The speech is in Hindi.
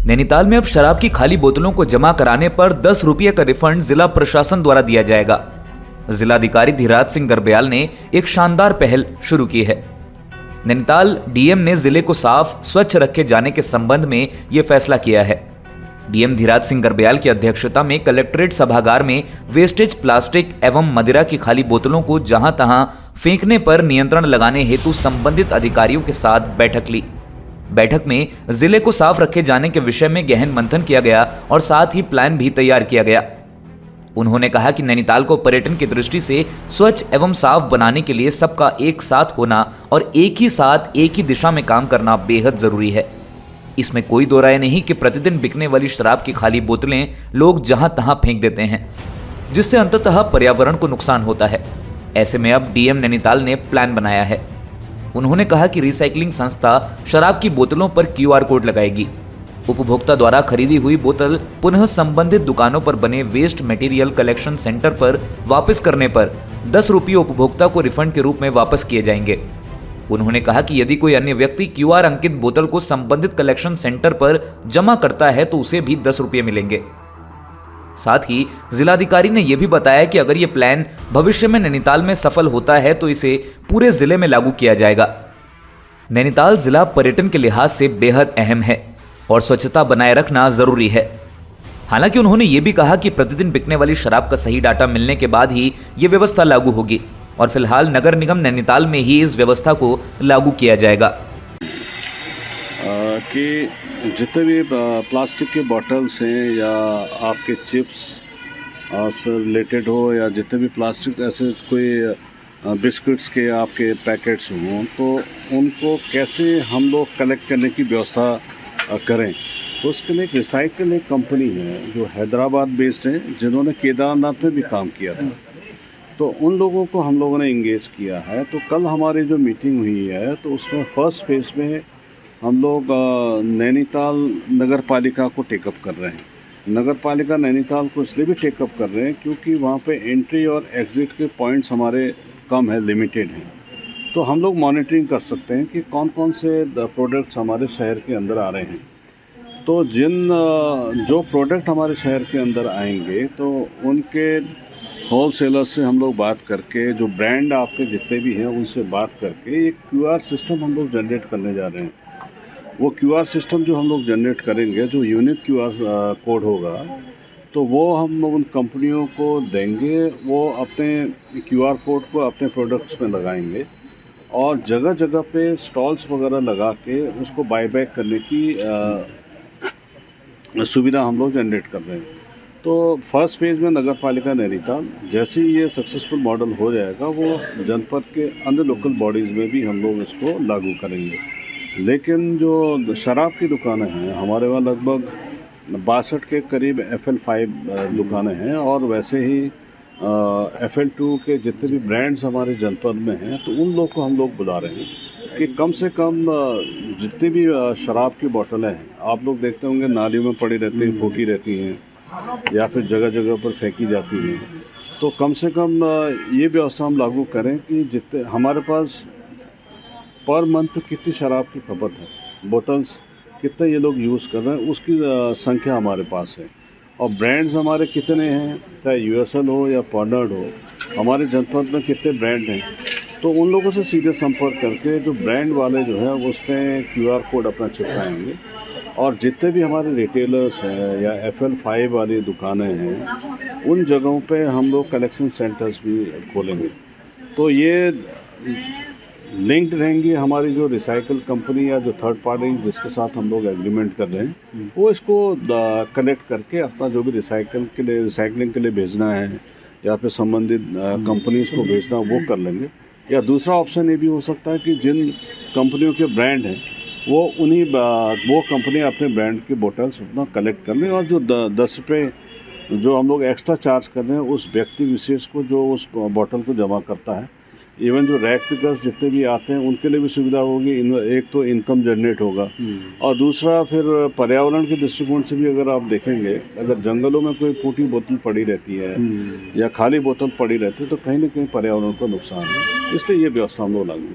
नैनीताल में अब शराब की खाली बोतलों को जमा कराने पर 10 रुपये का रिफंड जिला प्रशासन द्वारा दिया जाएगा। जिलाधिकारी धीराज सिंह गर्ब्याल ने एक शानदार पहल शुरू की है। नैनीताल डीएम ने जिले को साफ स्वच्छ रखे जाने के संबंध में यह फैसला किया है। डीएम धीराज सिंह गर्ब्याल की अध्यक्षता में कलेक्ट्रेट सभागार में वेस्टेज प्लास्टिक एवं मदिरा की खाली बोतलों को जहां तहां फेंकने पर नियंत्रण लगाने हेतु संबंधित अधिकारियों के साथ बैठक ली। बैठक में जिले को साफ रखे जाने के विषय में गहन मंथन किया गया और साथ ही प्लान भी तैयार किया गया। उन्होंने कहा कि नैनीताल को पर्यटन की दृष्टि से स्वच्छ एवं साफ बनाने के लिए सबका एक साथ होना और एक ही साथ एक ही दिशा में काम करना बेहद जरूरी है। इसमें कोई दो राय नहीं कि प्रतिदिन बिकने वाली शराब की खाली बोतलें लोग जहां तहां फेंक देते हैं, जिससे अंततः पर्यावरण को नुकसान होता है। ऐसे में अब डीएम नैनीताल ने प्लान बनाया है। उन्होंने कहा कि रिसाइकलिंग संस्था शराब की बोतलों पर क्यूआर कोड लगाएगी। उपभोक्ता द्वारा खरीदी हुई बोतल पुनः संबंधित दुकानों पर बने वेस्ट मटेरियल कलेक्शन सेंटर पर वापस करने पर 10 रुपये उपभोक्ता को रिफंड के रूप में वापस किए जाएंगे। उन्होंने कहा कि यदि कोई अन्य व्यक्ति क्यूआर अंकित बोतल को संबंधित कलेक्शन सेंटर पर जमा करता है तो उसे भी 10 रुपये मिलेंगे। साथ ही जिलाधिकारी ने यह भी बताया कि अगर यह प्लान भविष्य में नैनीताल में सफल होता है तो इसे पूरे जिले में लागू किया जाएगा। नैनीताल जिला पर्यटन के लिहाज से बेहद अहम है और स्वच्छता बनाए रखना जरूरी है। हालांकि उन्होंने ये भी कहा कि प्रतिदिन बिकने वाली शराब का सही डाटा मिलने के बाद ही ये व्यवस्था लागू होगी और फिलहाल नगर निगम नैनीताल में ही इस व्यवस्था को लागू किया जाएगा। कि जितने भी प्लास्टिक के बॉटल्स हैं या आपके चिप्स से रिलेटेड हो या जितने भी प्लास्टिक ऐसे कोई बिस्किट्स के आपके पैकेट्स हों तो उनको कैसे हम लोग कलेक्ट करने की व्यवस्था करें। तो उसके लिए एक रिसाइकल एक कंपनी है जो हैदराबाद बेस्ड है, जिन्होंने केदारनाथ में भी काम किया था। तो उन लोगों को हम लोगों ने इंगेज किया है। तो कल हमारी जो मीटिंग हुई है तो उसमें फर्स्ट फेज में हम लोग नैनीताल नगर पालिका को टेकअप कर रहे हैं। नगर पालिका नैनीताल को इसलिए भी टेकअप कर रहे हैं क्योंकि वहाँ पे एंट्री और एग्ज़िट के पॉइंट्स हमारे कम है, लिमिटेड हैं। तो हम लोग मॉनिटरिंग कर सकते हैं कि कौन कौन से प्रोडक्ट्स हमारे शहर के अंदर आ रहे हैं। तो जो प्रोडक्ट हमारे शहर के अंदर आएंगे तो उनके होल सेलर से हम लोग बात करके, जो ब्रांड आपके जितने भी हैं उनसे बात करके एक क्यूआर सिस्टम हम लोग जनरेट करने जा रहे हैं। वो क्यूआर सिस्टम जो हम लोग जनरेट करेंगे, जो यूनिक क्यूआर कोड होगा, तो वो हम लोग उन कंपनियों को देंगे। वो अपने क्यूआर कोड को अपने प्रोडक्ट्स में लगाएंगे और जगह जगह पे स्टॉल्स वगैरह लगा के उसको बाईबैक करने की सुविधा हम लोग जनरेट कर रहे हैं। तो फर्स्ट फेज़ में नगर पालिका नैनीताल, जैसे ही ये सक्सेसफुल मॉडल हो जाएगा वो जनपद के अन्य लोकल बॉडीज़ में भी हम लोग इसको लागू करेंगे। लेकिन जो शराब की दुकानें हैं हमारे वहाँ लगभग 62 के करीब FL5 दुकानें हैं और वैसे ही FL2 के जितने भी ब्रांड्स हमारे जनपद में हैं तो उन लोग को हम लोग बुला रहे हैं कि कम से कम जितनी भी शराब की बोतलें हैं, आप लोग देखते होंगे नालियों में पड़ी रहती हैं, फूटी रहती हैं या फिर जगह जगह पर फेंकी जाती हैं। तो कम से कम ये व्यवस्था हम लागू करें कि जितने हमारे पास पर मंथ कितनी शराब की खपत है, बोतल्स कितने ये लोग यूज़ कर रहे हैं, उसकी संख्या हमारे पास है। और ब्रांड्स हमारे कितने हैं, चाहे USL हो या पॉर्नर्ड हो, हमारे जनपद में कितने ब्रांड हैं। तो उन लोगों से सीधे संपर्क करके जो ब्रांड वाले जो है उस पर क्यूआर कोड अपना चिपकाएंगे और जितने भी हमारे रिटेलर्स हैं या FL5 वाली दुकानें हैं उन जगहों पे हम लोग कलेक्शन सेंटर्स भी खोलेंगे। तो ये लिंक्ड रहेंगी हमारी जो रिसाइकल कंपनी या जो थर्ड पार्टी जिसके साथ हम लोग एग्रीमेंट कर रहे हैं, वो इसको कलेक्ट करके अपना जो भी रिसाइकलिंग के लिए भेजना है या फिर संबंधित कंपनीज को भेजना वो कर लेंगे। या दूसरा ऑप्शन ये भी हो सकता है कि जिन कंपनियों के ब्रांड हैं वो कंपनी अपने ब्रांड की बोतल्स अपना कलेक्ट कर लें और जो 10 रुपये जो हम लोग एक्स्ट्रा चार्ज कर रहे हैं उस व्यक्ति विशेष को जो उस बोतल को जमा करता है, इवन जो रैक पिकर्स जितने भी आते हैं उनके लिए भी सुविधा होगी। एक तो इनकम जनरेट होगा और दूसरा फिर पर्यावरण के दृष्टिकोण से भी अगर आप देखेंगे, अगर जंगलों में कोई फूटी बोतल पड़ी रहती है या खाली बोतल पड़ी रहती है तो कहीं ना कहीं पर्यावरण को नुकसान है। इसलिए ये व्यवस्था हम लोग लागू